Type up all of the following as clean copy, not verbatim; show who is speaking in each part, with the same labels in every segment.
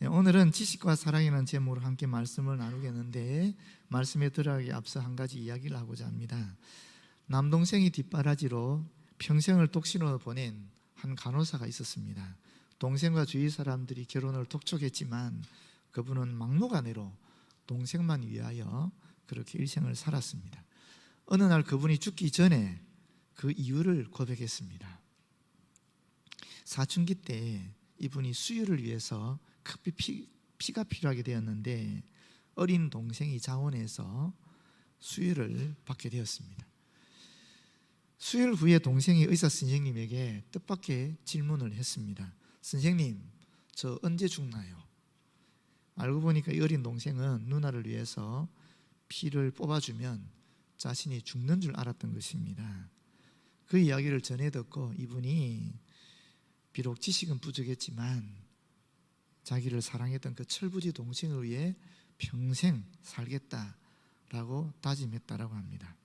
Speaker 1: 네, 오늘은 지식과 사랑이라는 제목으로 함께 말씀을 나누겠는데, 말씀에 들어가기 앞서 한 가지 이야기를 하고자 합니다. 남동생이 뒷바라지로 평생을 독신으로 보낸 한 간호사가 있었습니다. 동생과 주위 사람들이 결혼을 독촉했지만 그분은 막무가내로 동생만 위하여 그렇게 일생을 살았습니다. 어느 날 그분이 죽기 전에 그 이유를 고백했습니다. 사춘기 때 이분이 수유를 위해서 급히 피가 필요하게 되었는데 어린 동생이 자원해서 수유를 받게 되었습니다. 수유를 후에 동생이 의사 선생님에게 뜻밖의 질문을 했습니다. 선생님, 저 언제 죽나요? 알고 보니까 이 어린 동생은 누나를 위해서 피를 뽑아주면 자신이 죽는 줄 알았던 것입니다. 그 이야기를 전해 듣고 이분이 비록 지식은 부족했지만 자기를 사랑했던 그 철부지 동생을 위해 평생 살겠다라고 다짐했다라고 합니다.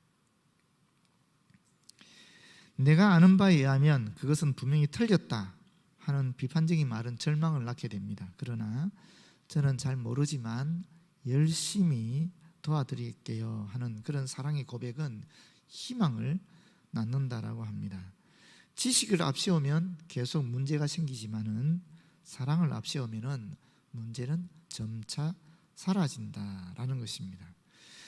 Speaker 1: 내가 아는 바에 의하면 그것은 분명히 틀렸다 하는 비판적인 말은 절망을 낳게 됩니다. 그러나 저는 잘 모르지만 열심히 도와드릴게요 하는 그런 사랑의 고백은 희망을 낳는다라고 합니다. 지식을 앞세우면 계속 문제가 생기지만은 사랑을 앞세우면은 문제는 점차 사라진다라는 것입니다.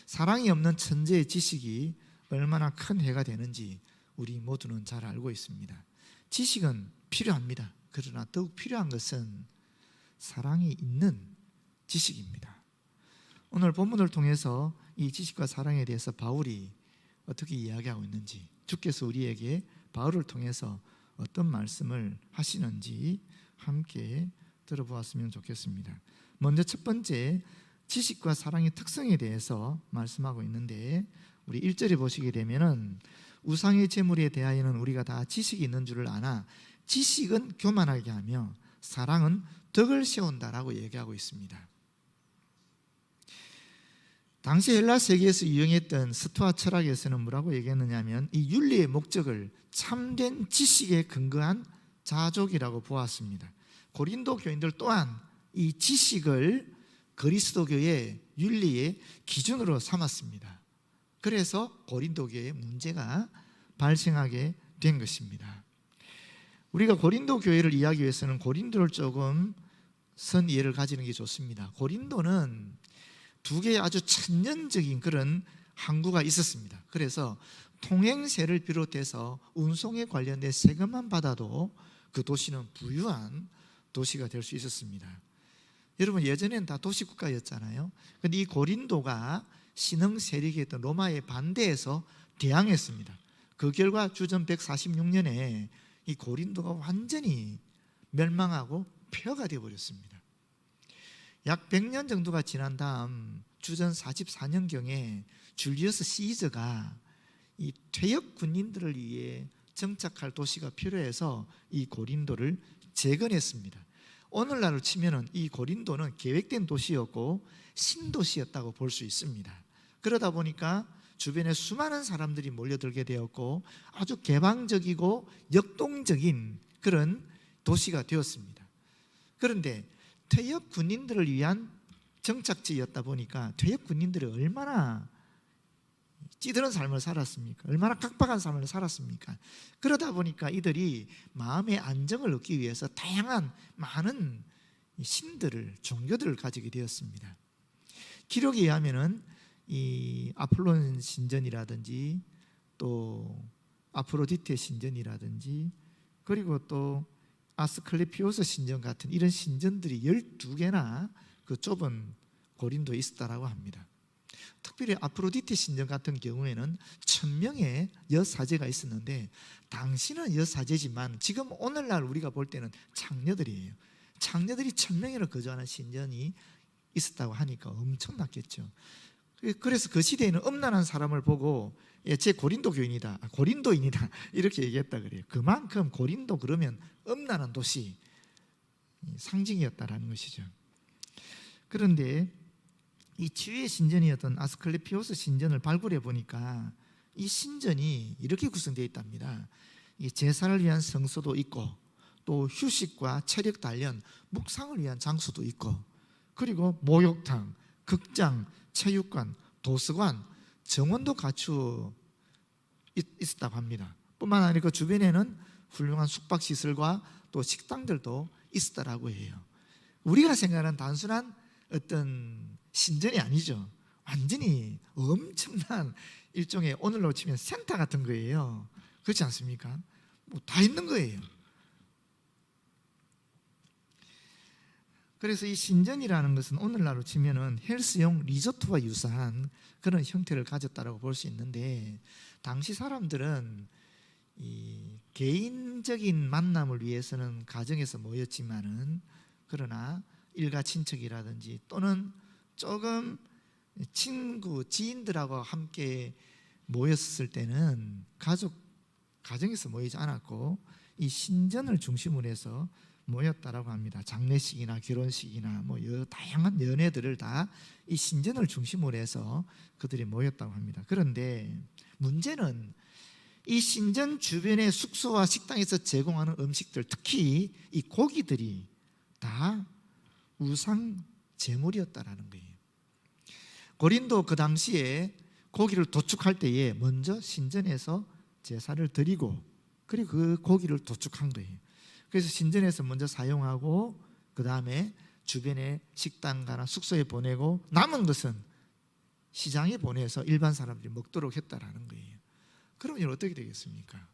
Speaker 1: 사랑이 없는 천재의 지식이 얼마나 큰 해가 되는지 우리 모두는 잘 알고 있습니다. 지식은 필요합니다. 그러나 더욱 필요한 것은 사랑이 있는 지식입니다. 오늘 본문을 통해서 이 지식과 사랑에 대해서 바울이 어떻게 이야기하고 있는지, 주께서 우리에게 바울을 통해서 어떤 말씀을 하시는지 함께 들어보았으면 좋겠습니다. 먼저 첫 번째, 지식과 사랑의 특성에 대해서 말씀하고 있는데, 우리 1절에 보시게 되면은 우상의 제물에 대하여는 우리가 다 지식이 있는 줄을 아나 지식은 교만하게 하며 사랑은 덕을 세운다라고 얘기하고 있습니다. 당시 헬라 세계에서 유행했던 스토아 철학에서는 뭐라고 얘기했느냐면 이 윤리의 목적을 참된 지식에 근거한 자족이라고 보았습니다. 고린도 교인들 또한 이 지식을 그리스도교의 윤리의 기준으로 삼았습니다. 그래서 고린도 교회에 문제가 발생하게 된 것입니다. 우리가 고린도 교회를 이해하기 위해서는 고린도를 조금 선 이해를 가지는 게 좋습니다. 고린도는 두 개의 아주 천년적인 그런 항구가 있었습니다. 그래서 통행세를 비롯해서 운송에 관련된 세금만 받아도 그 도시는 부유한 도시가 될 수 있었습니다. 여러분, 예전에는 다 도시국가였잖아요. 그런데 이 고린도가 신흥 세력이었던 로마에 반대해서 대항했습니다. 그 결과 주전 146년에 이 고린도가 완전히 멸망하고 폐허가 되어버렸습니다. 약 100년 정도가 지난 다음 주전 44년경에 줄리어스 시저가 이 퇴역 군인들을 위해 정착할 도시가 필요해서 이 고린도를 재건했습니다. 오늘날로 치면은 이 고린도는 계획된 도시였고 신도시였다고 볼 수 있습니다. 그러다 보니까 주변에 수많은 사람들이 몰려들게 되었고 아주 개방적이고 역동적인 그런 도시가 되었습니다. 그런데 퇴역 군인들을 위한 정착지였다 보니까 퇴역 군인들이 얼마나 찌드는 삶을 살았습니까? 얼마나 각박한 삶을 살았습니까? 그러다 보니까 이들이 마음의 안정을 얻기 위해서 다양한 많은 신들을, 종교들을 가지게 되었습니다. 기록에 의하면은 이 아폴론 신전이라든지 또 아프로디테 신전이라든지 그리고 또 아스클레피오스 신전 같은 이런 신전들이 12개나 그 좁은 고린도에 있었다라고 합니다. 특별히 아프로디테 신전 같은 경우에는 1000명의 여사제가 있었는데 당시는 여사제지만 지금 오늘날 우리가 볼 때는 창녀들이에요. 창녀들이 1000명이나 거주하는 신전이 있었다고 하니까 엄청났겠죠. 그래서 그 시대에는 음란한 사람을 보고 제 고린도 교인이다, 고린도인이다 이렇게 얘기했다 그래요. 그만큼 고린도 그러면 음란한 도시 상징이었다라는 것이죠. 그런데 이 치유의 신전이었던 아스클레피오스 신전을 발굴해 보니까 이 신전이 이렇게 구성되어 있답니다. 이 제사를 위한 성소도 있고 또 휴식과 체력 단련, 묵상을 위한 장소도 있고, 그리고 목욕탕, 극장, 체육관, 도서관, 정원도 갖추어 있었다고 합니다. 뿐만 아니라 그 주변에는 훌륭한 숙박시설과 또 식당들도 있었다라고 해요. 우리가 생각하는 단순한 어떤 신전이 아니죠. 완전히 엄청난 일종의 오늘로 치면 센터 같은 거예요. 그렇지 않습니까? 뭐 다 있는 거예요. 그래서 이 신전이라는 것은 오늘날로 치면은 헬스용 리조트와 유사한 그런 형태를 가졌다고 볼 수 있는데, 당시 사람들은 이 개인적인 만남을 위해서는 가정에서 모였지만은, 그러나 일가 친척이라든지 또는 조금 친구, 지인들하고 함께 모였을 때는 가정에서 모이지 않았고 이 신전을 중심으로 해서 모였다라고 합니다. 장례식이나 결혼식이나 뭐 다양한 연회들을 다 이 신전을 중심으로 해서 그들이 모였다고 합니다. 그런데 문제는 이 신전 주변의 숙소와 식당에서 제공하는 음식들, 특히 이 고기들이 다 우상 제물이었다라는 거예요. 고린도 그 당시에 고기를 도축할 때에 먼저 신전에서 제사를 드리고, 그리고 그 고기를 도축한 거예요. 그래서 신전에서 먼저 사용하고, 그 다음에 주변에 식당가나 숙소에 보내고, 남은 것은 시장에 보내서 일반 사람들이 먹도록 했다라는 거예요. 그러면 어떻게 되겠습니까?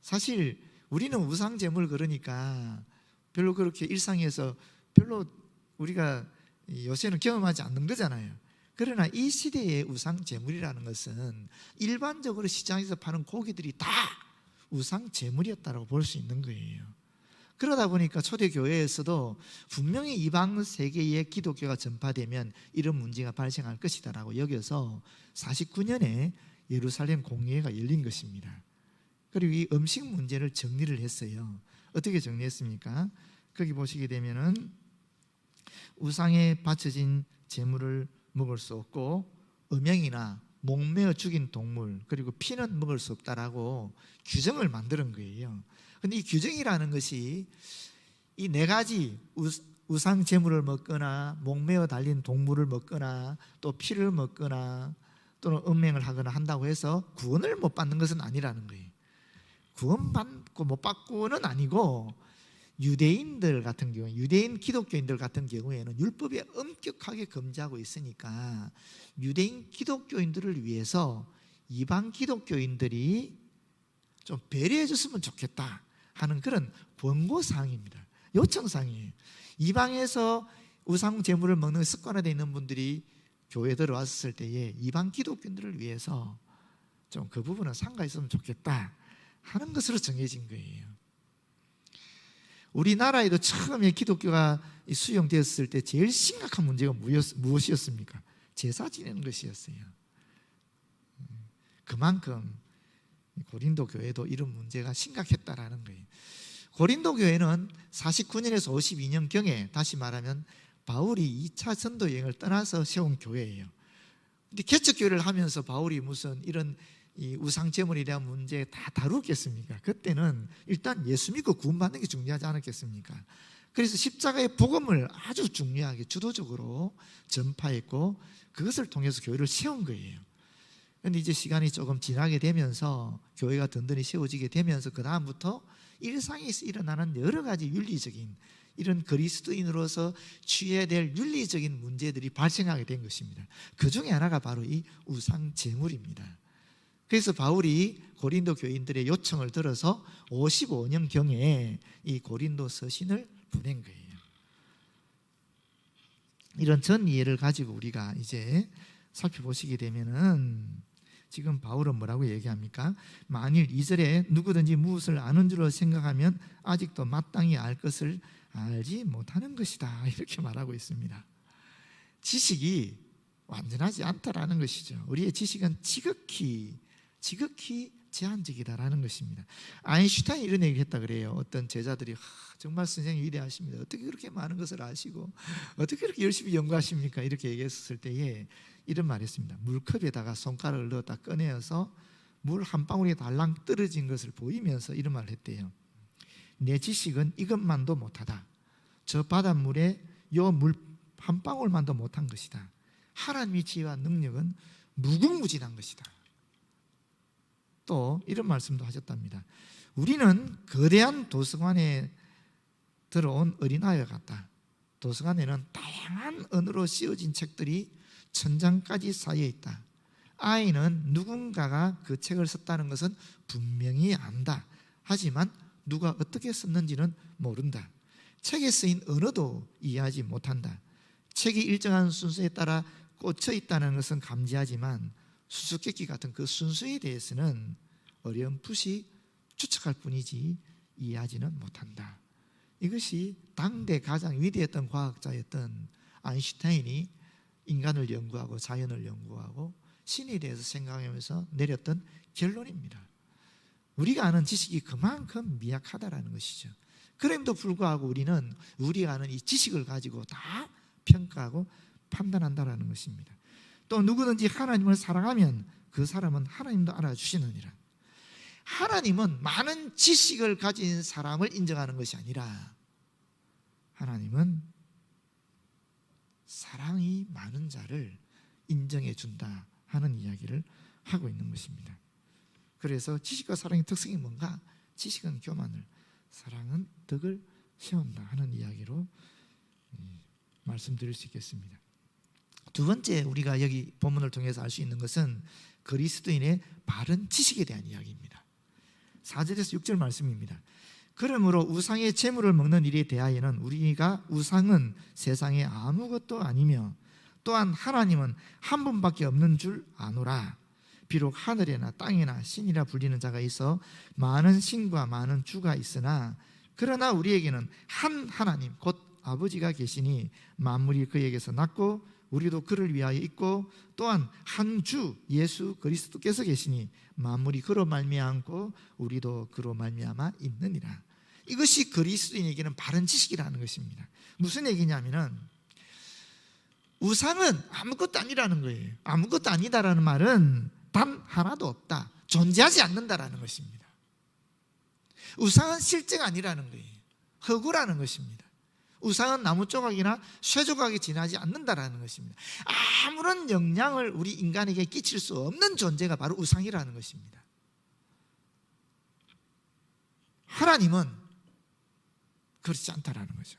Speaker 1: 사실 우리는 우상제물, 그러니까 별로 그렇게 일상에서 별로 우리가 요새는 경험하지 않는 거잖아요. 그러나 이 시대의 우상제물이라는 것은 일반적으로 시장에서 파는 고기들이 다 우상제물이었다고 볼 수 있는 거예요. 그러다 보니까 초대교회에서도 분명히 이방 세계에 기독교가 전파되면 이런 문제가 발생할 것이다라고 여겨서 49년에 예루살렘 공회가 열린 것입니다. 그리고 이 음식 문제를 정리를 했어요. 어떻게 정리했습니까? 거기 보시게 되면은 우상에 바쳐진 제물을 먹을 수 없고, 음행이나 목매어 죽인 동물, 그리고 피는 먹을 수 없다라고 규정을 만드는 거예요. 그런데 이 규정이라는 것이 이 네 가지 우상 제물을 먹거나 목매어 달린 동물을 먹거나 또 피를 먹거나 또는 음행을 하거나 한다고 해서 구원을 못 받는 것은 아니라는 거예요. 구원받고 못 받고는 아니고, 유대인들 같은 경우, 유대인 기독교인들 같은 경우에는 율법에 엄격하게 금지하고 있으니까 유대인 기독교인들을 위해서 이방 기독교인들이 좀 배려해 줬으면 좋겠다 하는 그런 권고사항입니다. 요청사항이에요. 이방에서 우상 제물을 먹는 습관화되어 있는 분들이 교회 들어왔을 때에 이방 기독교인들을 위해서 좀 그 부분은 상가했으면 좋겠다 하는 것으로 정해진 거예요. 우리나라에도 처음에 기독교가 수용되었을 때 제일 심각한 문제가 무엇이었습니까? 제사 지내는 것이었어요. 그만큼 고린도 교회도 이런 문제가 심각했다라는 거예요. 고린도 교회는 49년에서 52년경에, 다시 말하면 바울이 2차 전도 여행을 떠나서 세운 교회예요. 근데 개척교회를 하면서 바울이 무슨 이런 이 우상제물에 대한 문제 다 다루겠습니까? 그때는 일단 예수 믿고 구원받는 게 중요하지 않았겠습니까? 그래서 십자가의 복음을 아주 중요하게 주도적으로 전파했고, 그것을 통해서 교회를 세운 거예요. 그런데 이제 시간이 조금 지나게 되면서 교회가 든든히 세워지게 되면서 그 다음부터 일상에서 일어나는 여러 가지 윤리적인, 이런 그리스도인으로서 취해야 될 윤리적인 문제들이 발생하게 된 것입니다. 그 중에 하나가 바로 이 우상제물입니다. 그래서 바울이 고린도 교인들의 요청을 들어서 55년경에 이 고린도 서신을 보낸 거예요. 이런 전 이해를 가지고 우리가 이제 살펴보시게 되면은, 지금 바울은 뭐라고 얘기합니까? 만일 2절에 누구든지 무엇을 아는 줄로 생각하면 아직도 마땅히 알 것을 알지 못하는 것이다, 이렇게 말하고 있습니다. 지식이 완전하지 않다라는 것이죠. 우리의 지식은 지극히 제한적이다라는 것입니다. 아인슈타인이 이런 얘기를 했다 그래요. 어떤 제자들이 정말 선생님 위대하십니다. 어떻게 그렇게 많은 것을 아시고 어떻게 그렇게 열심히 연구하십니까? 이렇게 얘기했을 때에 이런 말을 했습니다. 물컵에다가 손가락을 넣었다 꺼내어서 물 한 방울이 달랑 떨어진 것을 보이면서 이런 말을 했대요. 내 지식은 이것만도 못하다. 저 바닷물에 요 물 한 방울만도 못한 것이다. 하나님의 지혜와 능력은 무궁무진한 것이다. 또 이런 말씀도 하셨답니다. 우리는 거대한 도서관에 들어온 어린아이와 같다. 도서관에는 다양한 언어로 씌워진 책들이 천장까지 쌓여 있다. 아이는 누군가가 그 책을 썼다는 것은 분명히 안다. 하지만 누가 어떻게 썼는지는 모른다. 책에 쓰인 언어도 이해하지 못한다. 책이 일정한 순서에 따라 꽂혀 있다는 것은 감지하지만 수수께끼 같은 그 순서에 대해서는 어렴풋이 추측할 뿐이지 이해하지는 못한다. 이것이 당대 가장 위대했던 과학자였던 아인슈타인이 인간을 연구하고 자연을 연구하고 신에 대해서 생각하면서 내렸던 결론입니다. 우리가 아는 지식이 그만큼 미약하다라는 것이죠. 그럼에도 불구하고 우리는 우리가 아는 이 지식을 가지고 다 평가하고 판단한다라는 것입니다. 또 누구든지 하나님을 사랑하면 그 사람은 하나님도 알아주시느니라. 하나님은 많은 지식을 가진 사람을 인정하는 것이 아니라 하나님은 사랑이 많은 자를 인정해 준다 하는 이야기를 하고 있는 것입니다. 그래서 지식과 사랑의 특성이 뭔가? 지식은 교만을, 사랑은 덕을 세운다 하는 이야기로 말씀드릴 수 있겠습니다. 두 번째 우리가 여기 본문을 통해서 알 수 있는 것은 그리스도인의 바른 지식에 대한 이야기입니다. 4절에서 6절 말씀입니다. 그러므로 우상의 제물을 먹는 일에 대하여는 우리가 우상은 세상에 아무것도 아니며 또한 하나님은 한 분밖에 없는 줄 아노라. 비록 하늘에나 땅에나 신이라 불리는 자가 있어 많은 신과 많은 주가 있으나 그러나 우리에게는 한 하나님 곧 아버지가 계시니 만물이 그에게서 났고 우리도 그를 위하여 있고 또한 한 주 예수 그리스도께서 계시니 만물이 그로 말미암고 우리도 그로 말미암아 있느니라. 이것이 그리스도인에게는 바른 지식이라는 것입니다. 무슨 얘기냐면은 우상은 아무것도 아니라는 거예요. 아무것도 아니다라는 말은 단 하나도 없다, 존재하지 않는다라는 것입니다. 우상은 실제가 아니라는 거예요. 허구라는 것입니다. 우상은 나무 조각이나 쇠 조각이 지나지 않는다라는 것입니다. 아무런 영향을 우리 인간에게 끼칠 수 없는 존재가 바로 우상이라는 것입니다. 하나님은 그렇지 않다라는 거죠.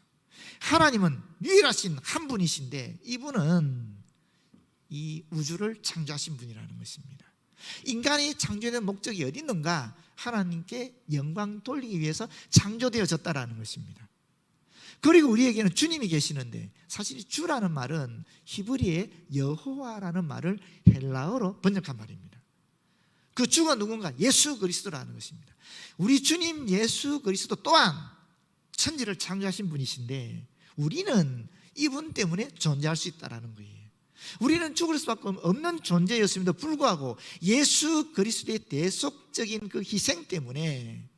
Speaker 1: 하나님은 유일하신 한 분이신데 이분은 이 우주를 창조하신 분이라는 것입니다. 인간이 창조된 목적이 어디 있는가? 하나님께 영광 돌리기 위해서 창조되어졌다라는 것입니다. 그리고 우리에게는 주님이 계시는데 사실 주라는 말은 히브리의 여호와라는 말을 헬라어로 번역한 말입니다. 그 주가 누군가? 예수 그리스도라는 것입니다. 우리 주님 예수 그리스도 또한 천지를 창조하신 분이신데 우리는 이분 때문에 존재할 수 있다는 거예요. 우리는 죽을 수밖에 없는 존재였음에도 불구하고 예수 그리스도의 대속적인 그 희생 때문에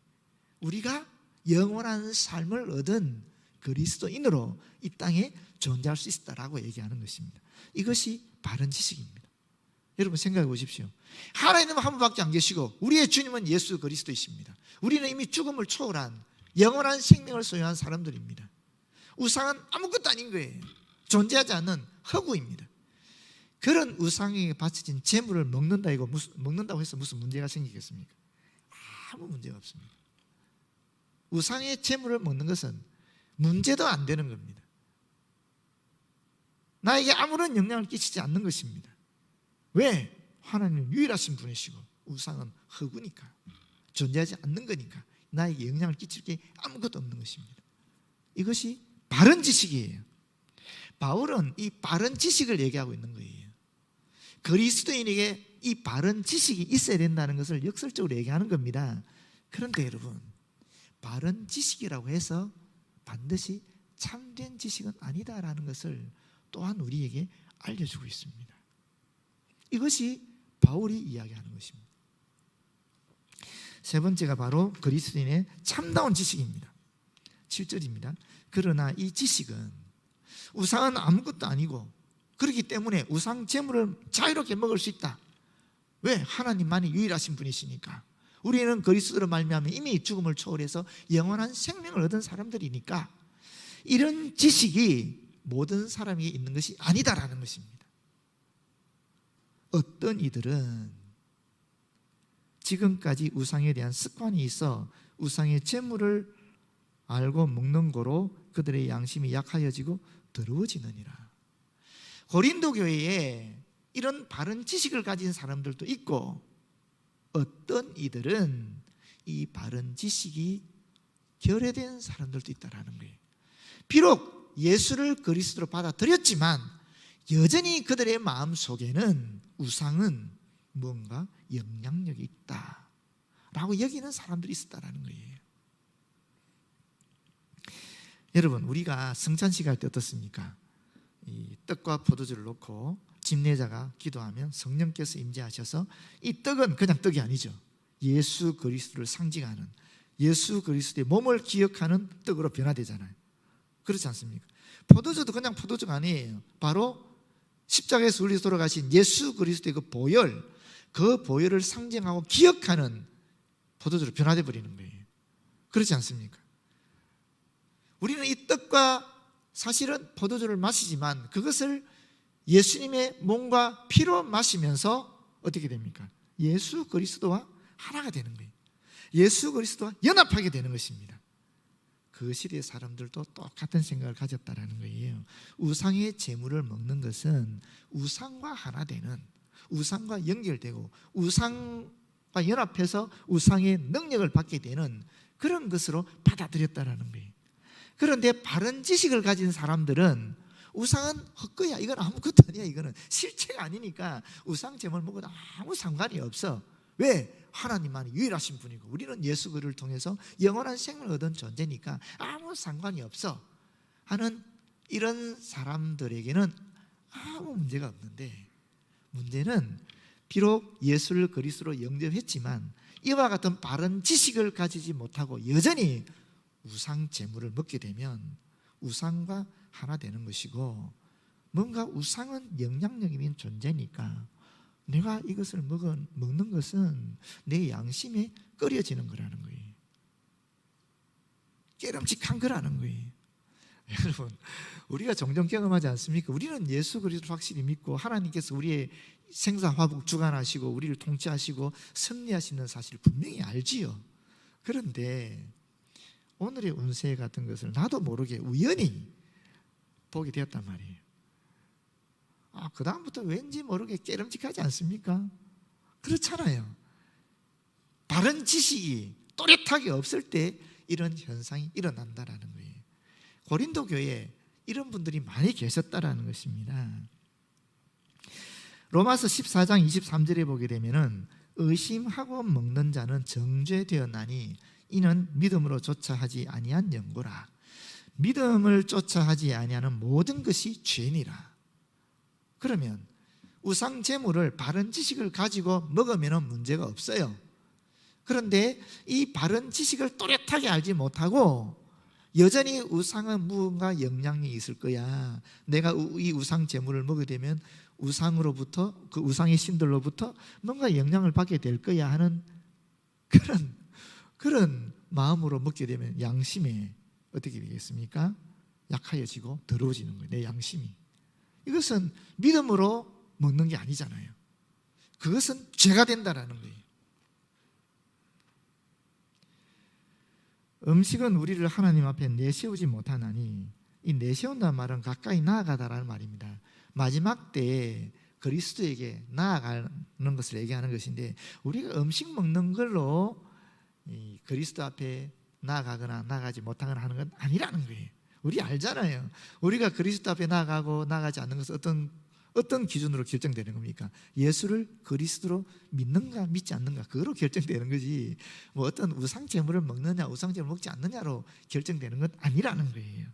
Speaker 1: 우리가 영원한 삶을 얻은 그리스도인으로 이 땅에 존재할 수 있다라고 얘기하는 것입니다. 이것이 바른 지식입니다. 여러분 생각해 보십시오. 하나님은 한 분밖에 안 계시고 우리의 주님은 예수 그리스도이십니다. 우리는 이미 죽음을 초월한 영원한 생명을 소유한 사람들입니다. 우상은 아무것도 아닌 거예요. 존재하지 않는 허구입니다. 그런 우상에게 바쳐진 재물을 먹는다고 해서 무슨 문제가 생기겠습니까? 아무 문제가 없습니다. 우상의 재물을 먹는 것은 문제도 안 되는 겁니다. 나에게 아무런 영향을 끼치지 않는 것입니다. 왜? 하나님은 유일하신 분이시고 우상은 허구니까, 존재하지 않는 거니까 나에게 영향을 끼칠 게 아무것도 없는 것입니다. 이것이 바른 지식이에요. 바울은 이 바른 지식을 얘기하고 있는 거예요. 그리스도인에게 이 바른 지식이 있어야 된다는 것을 역설적으로 얘기하는 겁니다. 그런데 여러분, 바른 지식이라고 해서 반드시 참된 지식은 아니다라는 것을 또한 우리에게 알려주고 있습니다. 이것이 바울이 이야기하는 것입니다. 세 번째가 바로 그리스도인의 참다운 지식입니다. 7절입니다. 그러나 이 지식은 우상은 아무것도 아니고 그렇기 때문에 우상 제물을 자유롭게 먹을 수 있다. 왜? 하나님만이 유일하신 분이시니까. 우리는 그리스도로 말미암아 이미 죽음을 초월해서 영원한 생명을 얻은 사람들이니까 이런 지식이 모든 사람에게 있는 것이 아니다라는 것입니다. 어떤 이들은 지금까지 우상에 대한 습관이 있어 우상의 재물을 알고 먹는 거로 그들의 양심이 약하여지고 더러워지느니라. 고린도 교회에 이런 바른 지식을 가진 사람들도 있고 어떤 이들은 이 바른 지식이 결여된 사람들도 있다라는 거예요. 비록 예수를 그리스도로 받아들였지만 여전히 그들의 마음속에는 우상은 뭔가 영향력이 있다라고 여기는 사람들이 있었다라는 거예요. 여러분, 우리가 성찬식 할 때 어떻습니까? 이 떡과 포도주를 놓고 집례자가 기도하면 성령께서 임재하셔서 이 떡은 그냥 떡이 아니죠. 예수 그리스도를 상징하는, 예수 그리스도의 몸을 기억하는 떡으로 변화되잖아요. 그렇지 않습니까? 포도주도 그냥 포도주가 아니에요. 바로 십자가에서 울려 돌아가신 예수 그리스도의 그 보혈을 상징하고 기억하는 포도주로 변화돼 버리는 거예요. 그렇지 않습니까? 우리는 이 떡과 사실은 포도주를 마시지만 그것을 예수님의 몸과 피로 마시면서 어떻게 됩니까? 예수 그리스도와 하나가 되는 거예요. 예수 그리스도와 연합하게 되는 것입니다. 그 시대의 사람들도 똑같은 생각을 가졌다라는 거예요. 우상의 제물을 먹는 것은 우상과 하나 되는, 우상과 연결되고 우상과 연합해서 우상의 능력을 받게 되는 그런 것으로 받아들였다라는 거예요. 그런데 바른 지식을 가진 사람들은 우상은 헛거야, 이건 아무것도 아니야, 이거는 실체가 아니니까 우상 제물 먹어도 아무 상관이 없어. 왜? 하나님만이 유일하신 분이고 우리는 예수 그리스도를 통해서 영원한 생명을 얻은 존재니까 아무 상관이 없어 하는 이런 사람들에게는 아무 문제가 없는데, 문제는 비록 예수를 그리스도로 영접했지만 이와 같은 바른 지식을 가지지 못하고 여전히 우상 제물을 먹게 되면 우상과 하나 되는 것이고, 뭔가 우상은 영향력 있는 존재니까 내가 이것을 먹는 것은 내 양심에 꺼려지는 거라는 거예요. 깨름직한 거라는 거예요. 여러분, 우리가 종종 경험하지 않습니까? 우리는 예수 그리스도를 확실히 믿고 하나님께서 우리의 생사화복 주관하시고 우리를 통치하시고 섭리하시는 사실을 분명히 알지요. 그런데 오늘의 운세 같은 것을 나도 모르게 우연히 보게 되었단 말이에요. 그 다음부터 왠지 모르게 깨름직하지 않습니까? 그렇잖아요. 바른 지식이 또렷하게 없을 때 이런 현상이 일어난다라는 거예요. 고린도 교회에 이런 분들이 많이 계셨다라는 것입니다. 로마서 14장 23절에 보게 되면은 의심하고 먹는 자는 정죄되었나니 이는 믿음으로 쫓아 하지 아니한 연고라. 믿음을 쫓아 하지 아니하는 모든 것이 죄니라. 그러면 우상 제물을 바른 지식을 가지고 먹으면 문제가 없어요. 그런데 이 바른 지식을 또렷하게 알지 못하고 여전히 우상은 무언가 영향이 있을 거야, 내가 이 우상 제물을 먹게 되면 우상으로부터, 그 우상의 신들로부터 뭔가 영향을 받게 될 거야 하는 그런 마음으로 먹게 되면 양심에 어떻게 되겠습니까? 약하여지고 더러워지는 거예요. 내 양심이. 이것은 믿음으로 먹는 게 아니잖아요. 그것은 죄가 된다라는 거예요. 음식은 우리를 하나님 앞에 내세우지 못하나니, 이 내세운다는 말은 가까이 나아가다라는 말입니다. 마지막 때에 그리스도에게 나아가는 것을 얘기하는 것인데, 우리가 음식 먹는 걸로 이 그리스도 앞에 나아가거나 나아가지 못하거나 하는 건 아니라는 거예요. 우리 알잖아요. 우리가 그리스도 앞에 나아가고 나아가지 않는 것은 어떤 기준으로 결정되는 겁니까? 예수를 그리스도로 믿는가 믿지 않는가, 그거로 결정되는 거지, 뭐 어떤 우상 제물을 먹느냐 우상 제물을 먹지 않느냐로 결정되는 건 아니라는 거예요.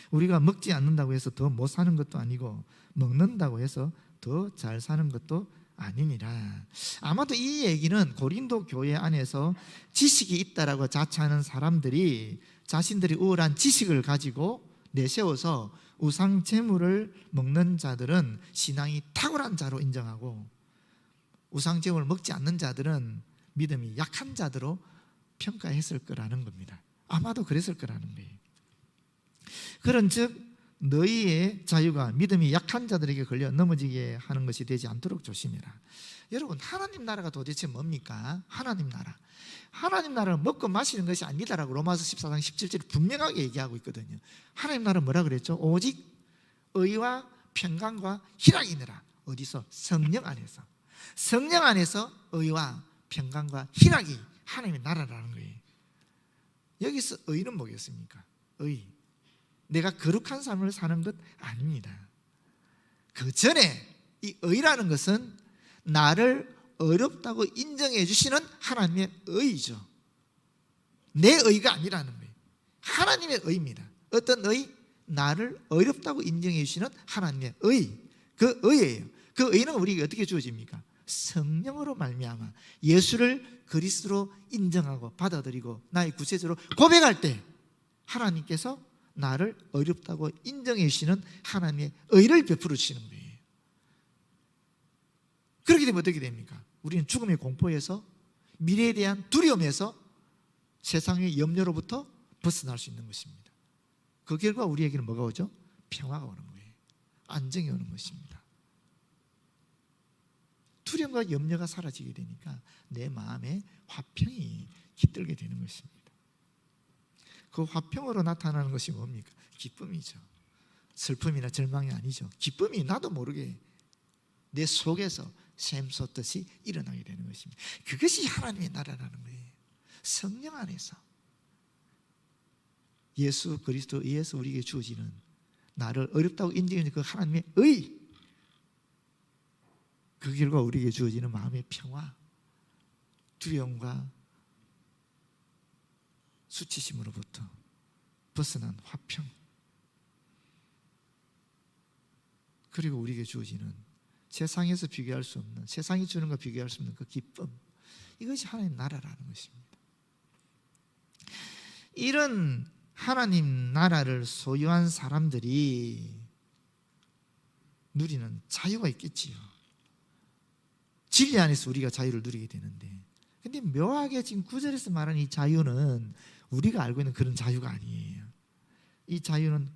Speaker 1: 우리가 먹지 않는다고 해서 더 못 사는 것도 아니고 먹는다고 해서 더 잘 사는 것도 아니니라. 아마도 이 얘기는 고린도 교회 안에서 지식이 있다라고 자처하는 사람들이 자신들이 우월한 지식을 가지고 내세워서 우상 제물을 먹는 자들은 신앙이 탁월한 자로 인정하고, 우상제물을 먹지 않는 자들은 믿음이 약한 자들로 평가했을 거라는 겁니다. 아마도 그랬을 거라는 거예요. 그런즉 너희의 자유가 믿음이 약한 자들에게 걸려 넘어지게 하는 것이 되지 않도록 조심해라. 여러분, 하나님 나라가 도대체 뭡니까? 하나님 나라는 먹고 마시는 것이 아니다라고 로마서 14장 17절에 분명하게 얘기하고 있거든요. 하나님 나라는 뭐라 그랬죠? 오직 의와 평강과 희락이니라. 어디서? 성령 안에서. 성령 안에서 의와 평강과 희락이 하나님의 나라라는 거예요. 여기서 의는 뭐겠습니까? 의, 내가 거룩한 삶을 사는 것 아닙니다. 그 전에 이 의라는 것은 나를 어렵다고 인정해 주시는 하나님의 의죠. 내 의가 아니라는 거예요. 하나님의 의입니다. 어떤 의? 나를 어렵다고 인정해 주시는 하나님의 의. 그 의예요. 그 의는 우리에게 어떻게 주어집니까? 성령으로 말미암아 예수를 그리스도로 인정하고 받아들이고 나의 구체적으로 고백할 때 하나님께서 나를 어렵다고 인정해 주시는 하나님의 의를 베풀어 주시는 거예요. 그렇게 되면 어떻게 됩니까? 우리는 죽음의 공포에서, 미래에 대한 두려움에서, 세상의 염려로부터 벗어날 수 있는 것입니다. 그 결과 우리에게는 뭐가 오죠? 평화가 오는 거예요. 안정이 오는 것입니다. 두려움과 염려가 사라지게 되니까 내 마음에 화평이 깃들게 되는 것입니다. 그 화평으로 나타나는 것이 뭡니까? 기쁨이죠. 슬픔이나 절망이 아니죠. 기쁨이 나도 모르게 내 속에서 샘솟듯이 일어나게 되는 것입니다. 그것이 하나님의 나라라는 거예요. 성령 안에서 예수 그리스도에 의해서 우리에게 주어지는 나를 어렵다고 인정하는 그 하나님의 의, 그 결과 우리에게 주어지는 마음의 평화, 두려움과 수치심으로부터 벗어난 화평, 그리고 우리에게 주어지는 세상에서 비교할 수 없는, 세상이 주는 것 비교할 수 없는 그 기쁨, 이것이 하나님 나라라는 것입니다. 이런 하나님 나라를 소유한 사람들이 누리는 자유가 있겠지요. 진리 안에서 우리가 자유를 누리게 되는데, 근데 묘하게 지금 9절에서 말하는 이 자유는 우리가 알고 있는 그런 자유가 아니에요. 이 자유는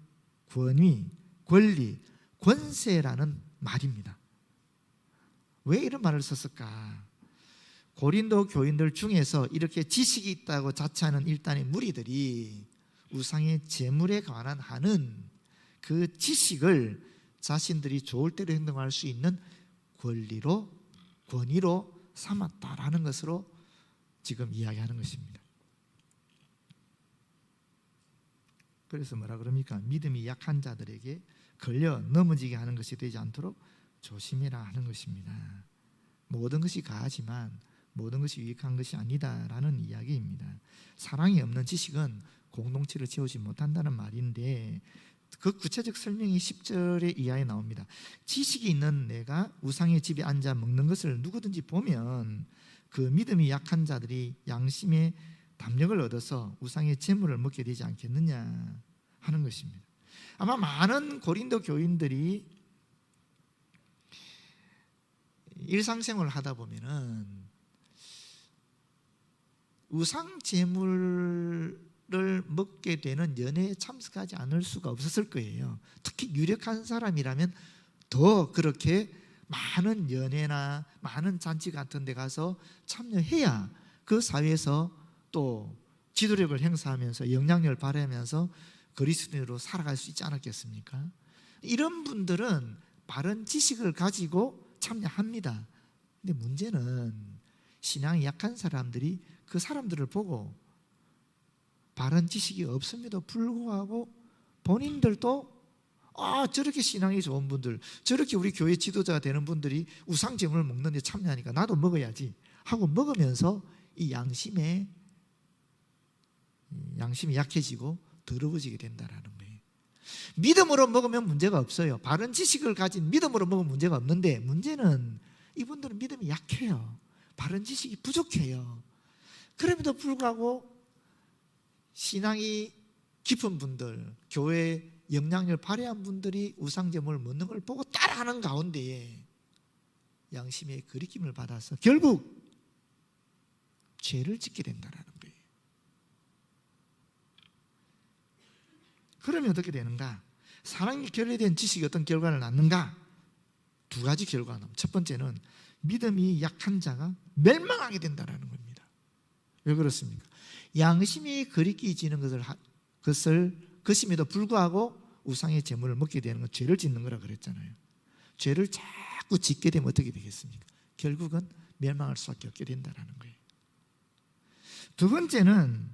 Speaker 1: 권위, 권리, 권세라는 말입니다. 왜 이런 말을 썼을까? 고린도 교인들 중에서 이렇게 지식이 있다고 자처하는 일단의 무리들이 우상의 제물에 관한 하는 그 지식을 자신들이 좋을 대로 행동할 수 있는 권리로, 권위로 삼았다라는 것으로 지금 이야기하는 것입니다. 그래서 뭐라 그럽니까? 믿음이 약한 자들에게 걸려 넘어지게 하는 것이 되지 않도록 조심해라 하는 것입니다. 모든 것이 가하지만 모든 것이 유익한 것이 아니다라는 이야기입니다. 사랑이 없는 지식은 공동체를 채우지 못한다는 말인데, 그 구체적 설명이 10절의 이하에 나옵니다. 지식이 있는 내가 우상의 집에 앉아 먹는 것을 누구든지 보면 그 믿음이 약한 자들이 양심의 담력을 얻어서 우상의 제물을 먹게 되지 않겠느냐 하는 것입니다. 아마 많은 고린도 교인들이 일상생활을 하다 보면은 우상 제물을 먹게 되는 연회에 참석하지 않을 수가 없었을 거예요. 특히 유력한 사람이라면 더 그렇게 많은 연회나 많은 잔치 같은 데 가서 참여해야 그 사회에서 또 지도력을 행사하면서 영향력을 발휘하면서 그리스도인으로 살아갈 수 있지 않았겠습니까? 이런 분들은 바른 지식을 가지고 참여합니다. 근데 문제는 신앙이 약한 사람들이 그 사람들을 보고 바른 지식이 없음에도 불구하고 본인들도 저렇게 신앙이 좋은 분들, 저렇게 우리 교회 지도자가 되는 분들이 우상제물을 먹는데 참여하니까 나도 먹어야지 하고 먹으면서 이 양심이 약해지고 더러워지게 된다는 거예요. 믿음으로 먹으면 문제가 없어요. 바른 지식을 가진 믿음으로 먹으면 문제가 없는데, 문제는 이분들은 믿음이 약해요. 바른 지식이 부족해요. 그럼에도 불구하고 신앙이 깊은 분들, 교회에 영향력을 발휘한 분들이 우상제물을 먹는 걸 보고 따라하는 가운데에 양심의 거리낌을 받아서 결국 죄를 짓게 된다는 거예요. 그러면 어떻게 되는가? 사랑이 결여된 지식이 어떤 결과를 낳는가? 두 가지 결과가 나옵니다. 첫 번째는 믿음이 약한 자가 멸망하게 된다는 겁니다. 왜 그렇습니까? 양심이 거리끼지는 것임에도 불구하고 우상의 제물을 먹게 되는 건 죄를 짓는 거라 그랬잖아요. 죄를 자꾸 짓게 되면 어떻게 되겠습니까? 결국은 멸망할 수밖에 없게 된다는 거예요. 두 번째는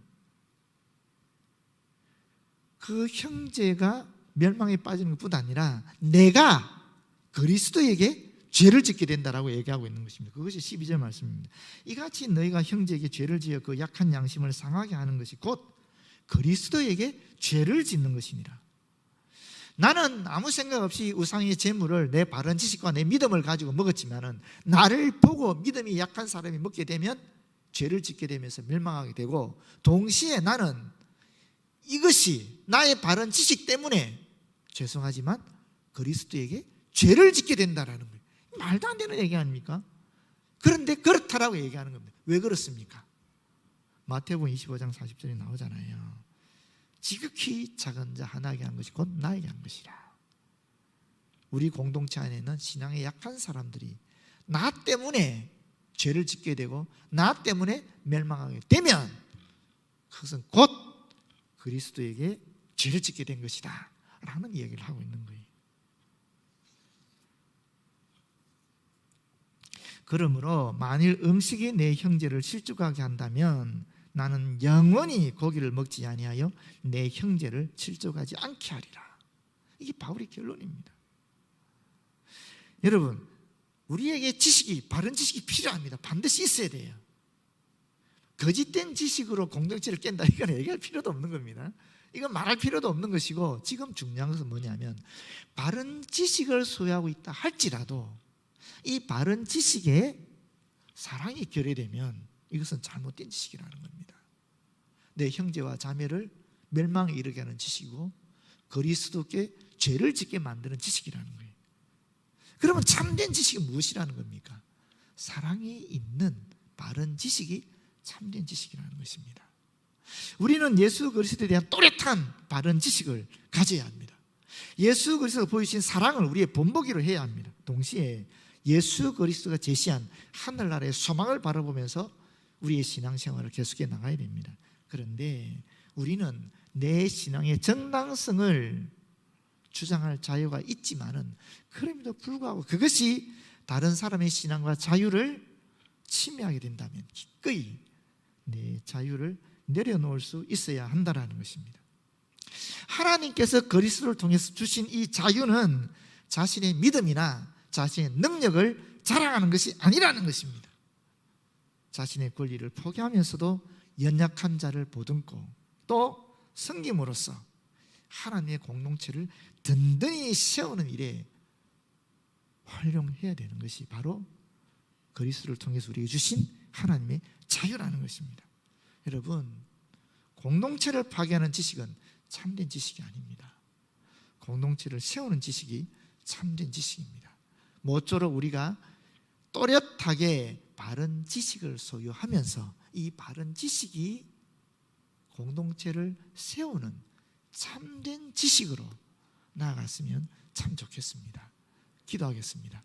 Speaker 1: 그 형제가 멸망에 빠지는 것뿐 아니라 내가 그리스도에게 죄를 짓게 된다라고 얘기하고 있는 것입니다. 그것이 12절 말씀입니다. 이같이 너희가 형제에게 죄를 지어 그 약한 양심을 상하게 하는 것이 곧 그리스도에게 죄를 짓는 것이니라. 나는 아무 생각 없이 우상의 제물을 내 바른 지식과 내 믿음을 가지고 먹었지만은 나를 보고 믿음이 약한 사람이 먹게 되면 죄를 짓게 되면서 멸망하게 되고, 동시에 나는 이것이 나의 바른 지식 때문에 죄송하지만 그리스도에게 죄를 짓게 된다라는 거예요. 말도 안 되는 얘기 아닙니까? 그런데 그렇다라고 얘기하는 겁니다. 왜 그렇습니까? 마태복음 25장 40절에 나오잖아요. 지극히 작은 자 하나에게 한 것이 곧 나에게 한 것이라. 우리 공동체 안에는 신앙에 약한 사람들이 나 때문에 죄를 짓게 되고 나 때문에 멸망하게 되면 그것은 곧 그리스도에게 죄를 짓게 된 것이다 라는 이야기를 하고 있는 거예요. 그러므로 만일 음식이 내 형제를 실족하게 한다면 나는 영원히 고기를 먹지 아니하여 내 형제를 실족하지 않게 하리라. 이게 바울의 결론입니다. 여러분, 우리에게 지식이, 바른 지식이 필요합니다. 반드시 있어야 돼요. 거짓된 지식으로 공동체를 깬다, 이건 얘기할 필요도 없는 겁니다. 이건 말할 필요도 없는 것이고, 지금 중요한 것은 뭐냐면 바른 지식을 소유하고 있다 할지라도 이 바른 지식에 사랑이 결여되면 이것은 잘못된 지식이라는 겁니다. 내 형제와 자매를 멸망에 이르게 하는 지식이고 그리스도께 죄를 짓게 만드는 지식이라는 거예요. 그러면 참된 지식이 무엇이라는 겁니까? 사랑이 있는 바른 지식이 참된 지식이라는 것입니다. 우리는 예수 그리스도에 대한 또렷한 바른 지식을 가져야 합니다. 예수 그리스도가 보이신 사랑을 우리의 본보기로 해야 합니다. 동시에 예수 그리스도가 제시한 하늘나라의 소망을 바라보면서 우리의 신앙생활을 계속해 나가야 됩니다. 그런데 우리는 내 신앙의 정당성을 주장할 자유가 있지만은 그럼에도 불구하고 그것이 다른 사람의 신앙과 자유를 침해하게 된다면 기꺼이 내 자유를 내려놓을 수 있어야 한다는 것입니다. 하나님께서 그리스도를 통해서 주신 이 자유는 자신의 믿음이나 자신의 능력을 자랑하는 것이 아니라는 것입니다. 자신의 권리를 포기하면서도 연약한 자를 보듬고 또 섬김으로써 하나님의 공동체를 든든히 세우는 일에 활용해야 되는 것이 바로 그리스도를 통해서 우리에게 주신 하나님의 자유라는 것입니다. 여러분, 공동체를 파괴하는 지식은 참된 지식이 아닙니다. 공동체를 세우는 지식이 참된 지식입니다. 모쪼록 우리가 또렷하게 바른 지식을 소유하면서 이 바른 지식이 공동체를 세우는 참된 지식으로 나아갔으면 참 좋겠습니다. 기도하겠습니다.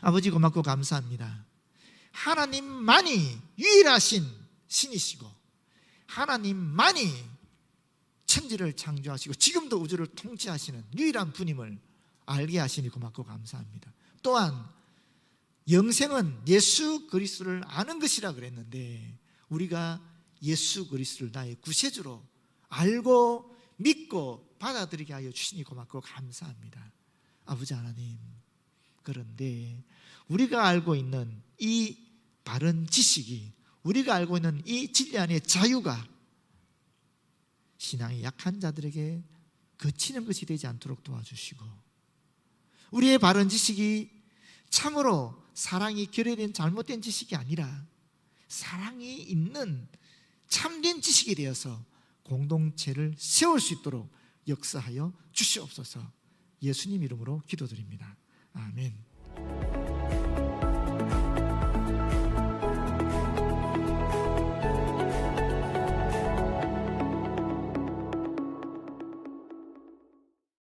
Speaker 1: 아버지, 고맙고 감사합니다. 하나님만이 유일하신 신이시고 하나님만이 천지를 창조하시고 지금도 우주를 통치하시는 유일한 분임을 알게 하시니 고맙고 감사합니다. 또한 영생은 예수 그리스도를 아는 것이라 그랬는데 우리가 예수 그리스도를 나의 구세주로 알고 믿고 받아들이게 하여 주시니 고맙고 감사합니다. 아버지 하나님, 그런데 우리가 알고 있는 이 바른 지식이, 우리가 알고 있는 이 진리 안의 자유가 신앙이 약한 자들에게 거치는 것이 되지 않도록 도와주시고, 우리의 바른 지식이 참으로 사랑이 결여된 잘못된 지식이 아니라 사랑이 있는 참된 지식이 되어서 공동체를 세울 수 있도록 역사하여 주시옵소서. 예수님 이름으로 기도드립니다. 아멘.